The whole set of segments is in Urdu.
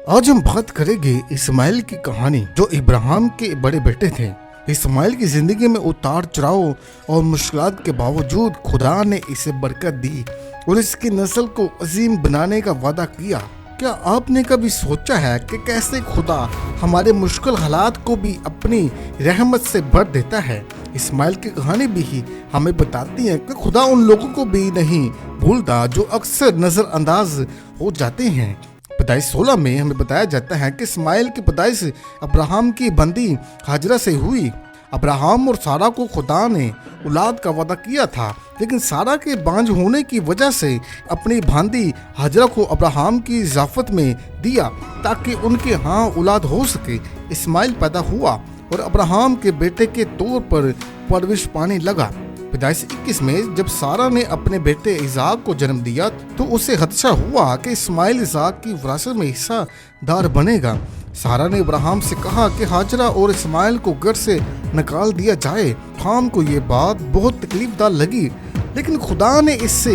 آج ہم بات کریں گے اسماعیل کی کہانی، جو ابراہیم کے بڑے بیٹے تھے۔ اسماعیل کی زندگی میں اتار چڑھاؤ اور مشکلات کے باوجود خدا نے اسے برکت دی اور اس کی نسل کو عظیم بنانے کا وعدہ کیا۔ کیا آپ نے کبھی سوچا ہے کہ کیسے خدا ہمارے مشکل حالات کو بھی اپنی رحمت سے بھر دیتا ہے؟ اسماعیل کی کہانی بھی ہمیں بتاتی ہے کہ خدا ان لوگوں کو بھی نہیں بھولتا جو اکثر نظر انداز ہو جاتے ہیں۔ پیدائش 16 میں ہمیں بتایا جاتا ہے کہ اسماعیل کی پیدائش ابراہیم کی بندی ہاجرہ سے ہوئی۔ ابراہیم اور سارہ کو خدا نے اولاد کا وعدہ کیا تھا، لیکن سارہ کے بانجھ ہونے کی وجہ سے اپنی بھانجی ہاجرہ کو ابراہیم کی ضیافت میں دیا تاکہ ان کے ہاں اولاد ہو سکے۔ اسماعیل پیدا ہوا اور ابراہیم کے بیٹے کے طور پر پرورش پانے لگا۔ پیدائش 21 میں جب سارہ نے اپنے بیٹے اسحاق کو جنم دیا تو اسے خدشہ ہوا کہ اسماعیل اسحاق کی وراثت میں حصہ دار بنے گا۔ سارہ نے ابراہیم سے کہا کہ ہاجرہ اور اسماعیل کو گھر سے نکال دیا جائے۔ ابراہیم کو یہ بات بہت تکلیف دہ لگی، لیکن خدا نے اس سے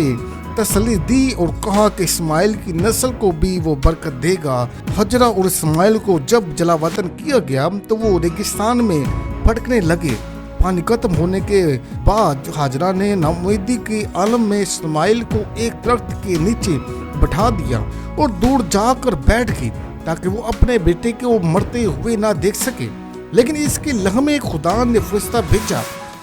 تسلی دی اور کہا کہ اسماعیل کی نسل کو بھی وہ برکت دے گا۔ ہاجرہ اور اسماعیل کو جب جلا وطن کیا گیا تو وہ ریگستان میں بھٹکنے لگے۔ پانی ختم ہونے کے بعد ہاجرہ نے ناامیدی کے عالم میں اسماعیل کو ایک درخت کے نیچے بٹھا دیا اور دور جا کر بیٹھ گئی تاکہ وہ اپنے بیٹے کو مرتے ہوئے نہ دیکھ سکے۔ لیکن اس کے لمحے خدا نے فرشتہ بھیجا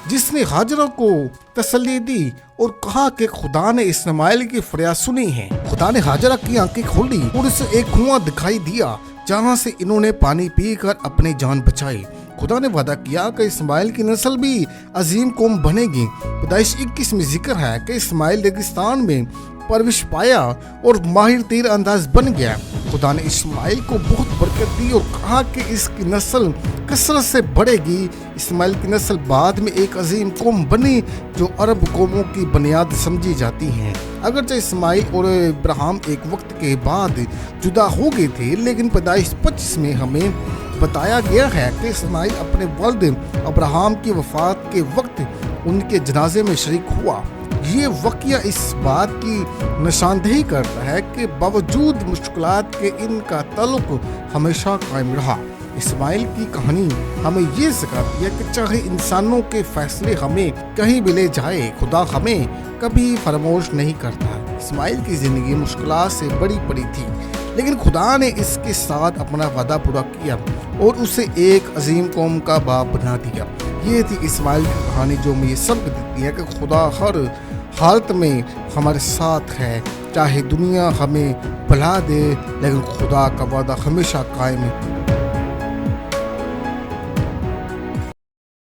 جس نے ہاجرہ کو تسلی دی اور کہا کہ خدا نے اسماعیل کی فریاد سنی ہے۔ خدا نے ہاجرہ کی آنکھیں کھولی اور اسے ایک کنواں دکھائی دیا جہاں سے انہوں نے پانی پی کر اپنی جان بچائی۔ خدا نے وعدہ کیا کہ اسماعیل کی نسل بھی عظیم قوم بنے گی۔ پیدائش 21 میں ذکر ہے کہ اسماعیل ریگستان میں پرورش پایا اور ماہر تیر انداز بن گیا۔ خدا نے اسماعیل کو بہت برکت دی اور کہا کہ اس کی نسل کثرت سے بڑھے گی۔ اسماعیل کی نسل بعد میں ایک عظیم قوم بنی جو عرب قوموں کی بنیاد سمجھی جاتی ہیں۔ اگرچہ اسماعیل اور ابراہیم ایک وقت کے بعد جدا ہو گئے تھے، لیکن پیدائش 25 میں ہمیں بتایا گیا ہے کہ اسماعیل اپنے والد ابراہیم کی وفات کے وقت ان کے جنازے میں شریک ہوا۔ یہ واقعہ اس بات کی نشاندہی کرتا ہے کہ باوجود مشکلات کے ان کا تعلق ہمیشہ قائم رہا۔ اسماعیل کی کہانی ہمیں یہ سکھاتی ہے کہ چاہے انسانوں کے فیصلے ہمیں کہیں بھی لے جائے، خدا ہمیں کبھی فراموش نہیں کرتا۔ اسماعیل کی زندگی مشکلات سے بڑی پڑی تھی، لیکن خدا نے اس کے ساتھ اپنا وعدہ پورا کیا اور اسے ایک عظیم قوم کا باپ بنا دیا۔ یہ تھی اسماعیل کی کہانی جو ہمیں یہ سبق دیتی ہے کہ خدا ہر حالت میں ہمارے ساتھ ہے، چاہے دنیا ہمیں بھلا دے، لیکن خدا کا وعدہ ہمیشہ قائم